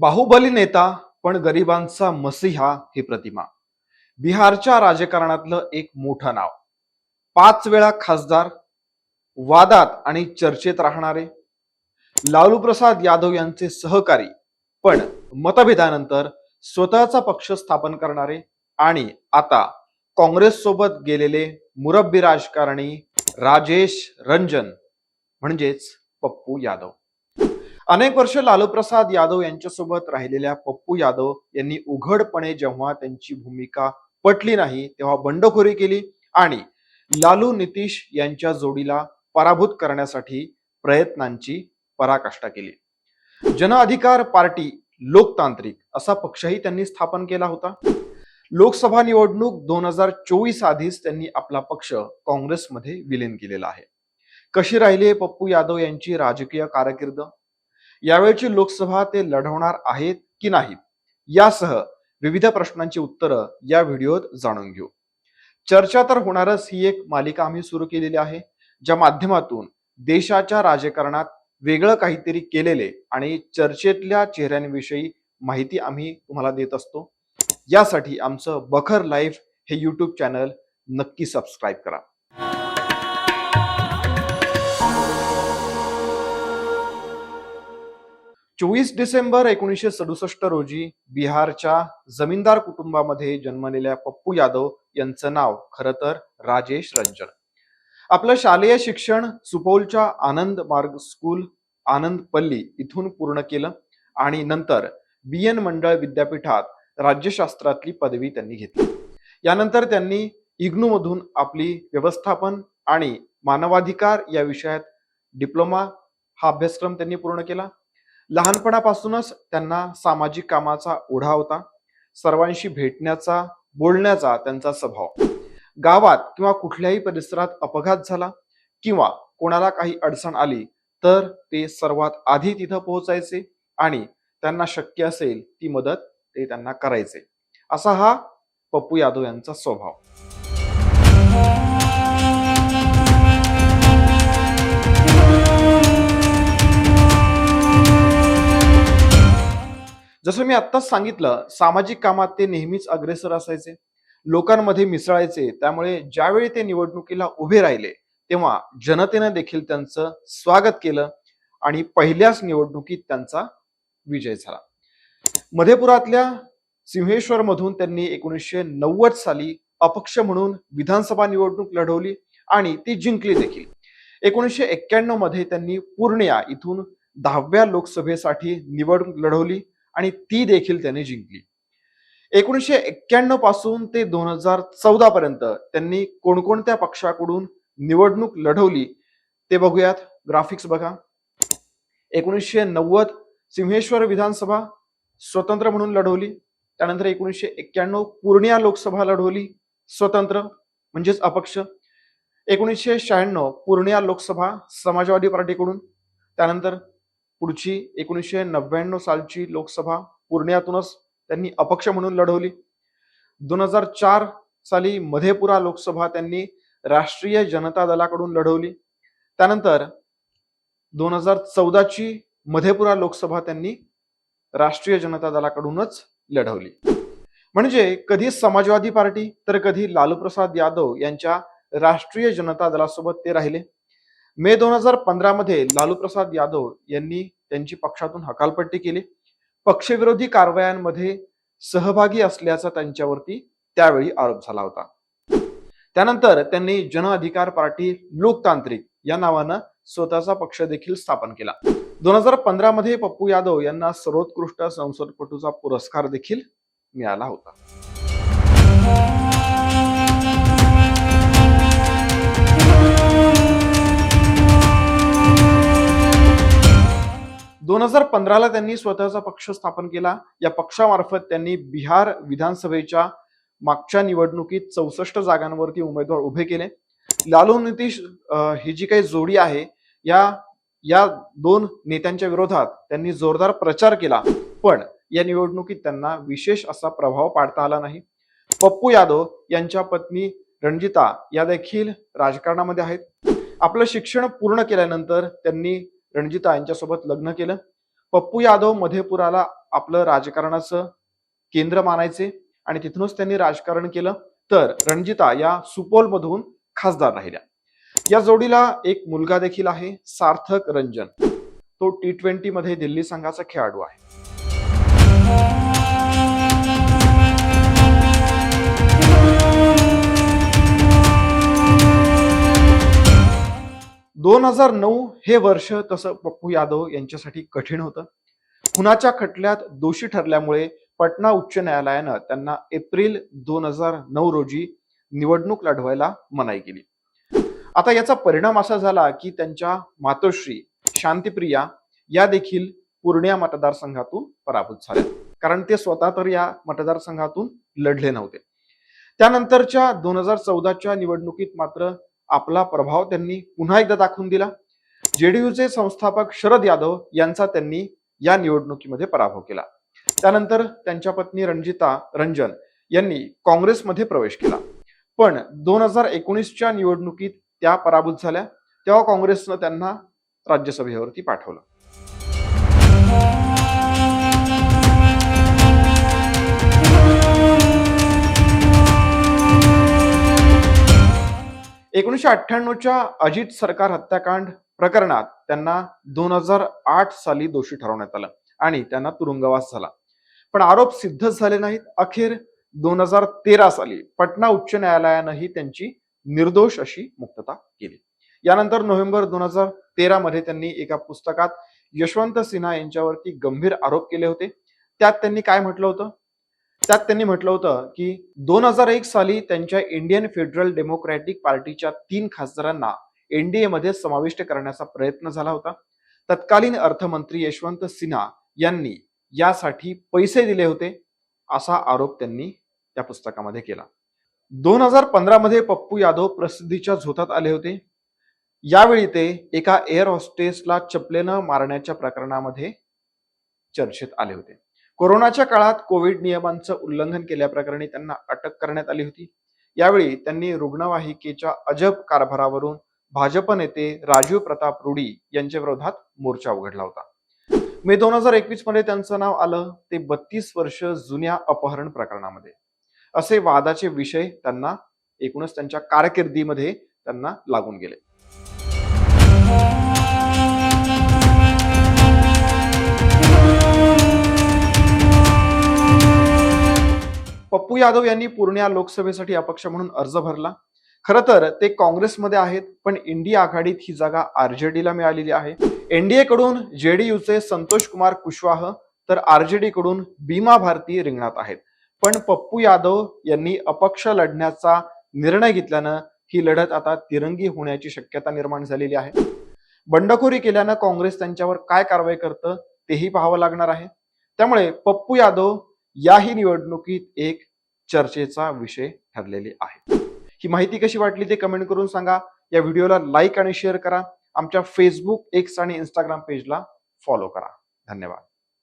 बाहुबली नेता पण गरिबांचा मसीहा ही प्रतिमा. बिहारच्या राजकारणातलं एक मोठं नाव. 5 वेळा खासदार, वादात आणि चर्चेत राहणारे, लालू प्रसाद यादव यांचे सहकारी, पण मतभेदानंतर स्वतःचा पक्ष स्थापन करणारे आणि आता काँग्रेस सोबत गेलेले मुरब्बी राजकारणी राजेश रंजन म्हणजेच पप्पू यादव. अनेक वर्ष लालू प्रसाद यादव यांच्यासोबत राहिलेल्या पप्पू यादव यांनी उघडपणे जेव्हा त्यांची भूमिका पटली नाही तेव्हा बंडखोरी केली आणि लालू नितीश यांच्या जोडीला पराभूत करण्यासाठी प्रयत्नांची पराकाष्ठा केली. जन अधिकार पार्टी लोकतांत्रिक असा पक्षही त्यांनी स्थापन केला होता. लोकसभा निवडणूक 2024 आधीच त्यांनी आपला पक्ष काँग्रेसमध्ये विलीन केलेला आहे. कशी राहिली पप्पू यादव यांची राजकीय कारकीर्द, यावेळची लोकसभा ते लढवणार आहेत की नाहीत, यासह विविध प्रश्नांची उत्तरं या व्हिडिओत जाणून घेऊ. चर्चा तर होणारच ही एक मालिका आम्ही सुरू केलेली आहे, ज्या माध्यमातून देशाच्या राजकारणात वेगळं काहीतरी केलेले आणि चर्चेतल्या चेहऱ्यांविषयी माहिती आम्ही तुम्हाला देत असतो. यासाठी आमचं बखर लाईव्ह हे यूट्यूब चॅनल नक्की सबस्क्राईब करा. 24 डिसेंबर 1967 रोजी बिहारच्या जमीनदार कुटुंबामध्ये जन्मलेल्या पप्पू यादव यांचं नाव खरं तर राजेश रंजन. आपलं शालेय शिक्षण सुपौलच्या आनंद मार्ग स्कूल आनंद पल्ली इथून पूर्ण केलं आणि नंतर BN मंडळ विद्यापीठात राज्यशास्त्रातली पदवी त्यांनी घेतली. यानंतर त्यांनी इग्नू मधून आपली व्यवस्थापन आणि मानवाधिकार या विषयात डिप्लोमा हा अभ्यासक्रम त्यांनी पूर्ण केला. लहानपणापासूनच त्यांना सामाजिक कामाचा ओढा होता. सर्वांशी भेटण्याचा, बोलण्याचा त्यांचा स्वभाव. गावात किंवा कुठल्याही परिसरात अपघात झाला किंवा कोणाला काही अडचण आली तर ते सर्वात आधी तिथं पोहोचायचे आणि त्यांना शक्य असेल ती मदत ते त्यांना करायचे. असा हा पप्पू यादव यांचा स्वभाव. जसं मी आत्ताच सांगितलं, सामाजिक कामात ते नेहमीच अग्रेसर असायचे, लोकांमध्ये मिसळायचे. त्यामुळे ज्यावेळी ते निवडणुकीला उभे राहिले तेव्हा जनतेनं देखील त्यांचं स्वागत केलं आणि पहिल्याच निवडणुकीत त्यांचा विजय झाला. मधेपुरातल्या सिंहेश्वर मधून त्यांनी 1990 साली अपक्ष म्हणून विधानसभा निवडणूक लढवली आणि ती जिंकली देखील. 1991 मध्ये त्यांनी पूर्णिया इथून 10व्या लोकसभेसाठी निवडणूक लढवली आणि ती देखील त्यांनी जिंकली. 1991 पासून ते 2014 पर्यंत त्यांनी कोणकोणत्या पक्षाकडून निवडणूक लढवली ते बघूयात. ग्राफिक्स बघा. 1990 सिंहेश्वर विधानसभा स्वतंत्र म्हणून लढवली. त्यानंतर 1991 पूर्णिया लोकसभा लढवली स्वतंत्र म्हणजेच अपक्ष. 1996 पूर्णिया लोकसभा समाजवादी पार्टीकडून. त्यानंतर पुढची 1999 सालची लोकसभा पूर्णियातूनच त्यांनी अपक्ष म्हणून लढवली. 2004 साली मधेपुरा लोकसभा त्यांनी राष्ट्रीय जनता दलाकडून लढवली. त्यानंतर 2014 ची मधेपुरा लोकसभा त्यांनी राष्ट्रीय जनता दलाकडूनच लढवली. म्हणजे कधी समाजवादी पार्टी तर कधी लालू प्रसाद यादव यांच्या राष्ट्रीय जनता दलासोबत ते राहिले. मे 2015 मध्ये लालू प्रसाद यादव यांनी त्यांची पक्षातून हकालपट्टी केली. पक्षविरोधी कारवायांमध्ये सहभागी असल्याचा त्यांच्यावरती त्यावेळी आरोप झाला होता. त्यानंतर त्यांनी जन अधिकार पार्टी लोकतांत्रिक या नावानं स्वतःचा पक्ष देखील स्थापन केला. 2015 मध्ये पप्पू यादव यांना सर्वोत्कृष्ट संसदपटूचा पुरस्कार देखील मिळाला होता. 2015ला त्यांनी स्वतःचा पक्ष स्थापन केला. या पक्षामार्फत त्यांनी बिहार विधानसभेच्या मागच्या निवडणुकीत 64 जागांवरती उमेदवार उभे केले. लालू नितीश ही जी काही जोडी आहे या दोन नेत्यांच्या विरोधात त्यांनी जोरदार प्रचार केला, पण या निवडणुकीत त्यांना विशेष असा प्रभाव पाडता आला नाही. पप्पू यादव यांच्या पत्नी रणजिता या देखील राजकारणामध्ये आहेत. आपलं शिक्षण पूर्ण केल्यानंतर त्यांनी रणजिता यांच्यासोबत लग्न केलं. पप्पू यादव मधेपुराला आपलं राजकारणाचं केंद्र मानायचे आणि तिथूनच त्यांनी राजकारण केलं, तर रणजिता या सुपौलमधून खासदार राहिल्या. या जोडीला एक मुलगा देखील आहे, सार्थक रंजन. तो T20 मध्ये दिल्ली संघाचा खेळाडू आहे. 2009 हे वर्ष तसं पप्पू यादव यांच्यासाठी कठीण होतं. खुनाच्या खटल्यात दोषी ठरल्यामुळे पटना उच्च न्यायालयानं त्यांना एप्रिल 2009 रोजी निवडणूक लढवायला मनाई केली. आता याचा परिणाम असा झाला की त्यांच्या मातोश्री शांतिप्रिया या देखील पूर्णिया मतदारसंघातून पराभूत झाल्या, कारण ते स्वतः तर या मतदारसंघातून लढले नव्हते. त्यानंतरच्या 2014च्या निवडणुकीत मात्र आपला प्रभाव त्यांनी पुन्हा एकदा दाखवून दिला. जेडीयूचे संस्थापक शरद यादव यांचा त्यांनी या निवडणुकीमध्ये पराभव केला. त्यानंतर त्यांच्या पत्नी रणजिता रंजन यांनी काँग्रेसमध्ये प्रवेश केला. पण 2019च्या निवडणुकीत त्या पराभूत झाल्या. तेव्हा काँग्रेसनं त्यांना राज्यसभेवरती पाठवलं. एकोणीसशे 98च्या अजित सरकार हत्याकांड प्रकरणात त्यांना 2008 साली दोषी ठरवण्यात आलं आणि त्यांना तुरुंगवास झाला. पण आरोप सिद्धच झाले नाहीत. अखेर 2013 साली पटना उच्च न्यायालयानंही त्यांची निर्दोष अशी मुक्तता केली. यानंतर नोव्हेंबर 2013 मध्ये त्यांनी एका पुस्तकात यशवंत सिन्हा यांच्यावरती गंभीर आरोप केले होते. त्यात त्यांनी काय म्हटलं होतं? त्यात त्यांनी म्हटलं होतं की 2001 साली त्यांच्या इंडियन फेडरल डेमोक्रॅटिक पार्टीच्या 3 खासदारांना एनडीए मध्ये समाविष्ट करण्याचा प्रयत्न झाला होता. तत्कालीन अर्थमंत्री यशवंत सिन्हा यांनी यासाठी पैसे दिले होते, असा आरोप त्यांनी त्या पुस्तकामध्ये केला. 2015 मध्ये पप्पू यादव प्रसिद्धीच्या झोतात आले होते. यावेळी ते एका एअर हॉस्टेसला चपलेनं मारण्याच्या प्रकरणामध्ये चर्चेत आले होते. कोरोनाच्या काळात कोविड नियमांचं उल्लंघन केल्याप्रकरणी त्यांना अटक करण्यात आली होती. यावेळी त्यांनी रुग्णवाहिकेच्या अजब कारभारावरून भाजप नेते राजीव प्रताप रुडी यांच्या विरोधात मोर्चा उघडला होता. मे 2021 मध्ये त्यांचं नाव आलं ते 32 वर्ष जुन्या अपहरण प्रकरणामध्ये. असे वादाचे विषय त्यांना एकूणच त्यांच्या कारकिर्दीमध्ये त्यांना लागून गेले. पप्पू यादव यांनी पूर्णिया लोकसभेसाठी अपक्ष म्हणून अर्ज भरला. खरं तर ते काँग्रेसमध्ये आहेत, पण इंडिया आघाडीत ही जागा आरजेडीला मिळालेली आहे. एनडीए कडून जेडीयूचे संतोष कुमार कुशवाह तर आरजेडी कडून बीमा भारती रिंगणात आहेत. पण पप्पू यादव यांनी अपक्ष लढण्याचा निर्णय घेतल्यानं ही लढत आता तिरंगी होण्याची शक्यता निर्माण झालेली आहे. बंडखोरी केल्यानं काँग्रेस त्यांच्यावर काय कारवाई करतं तेही पाहावं लागणार आहे. त्यामुळे पप्पू यादव याही निवडणुकीत एक चर्चेचा विषय ठरलेली आहे. ही माहिती कशी वाटली ते कमेंट करून सांगा. या व्हिडिओला लाईक आणि शेअर करा. आमच्या फेसबुक, एक्स आणि इंस्टाग्राम पेजला फॉलो करा. धन्यवाद.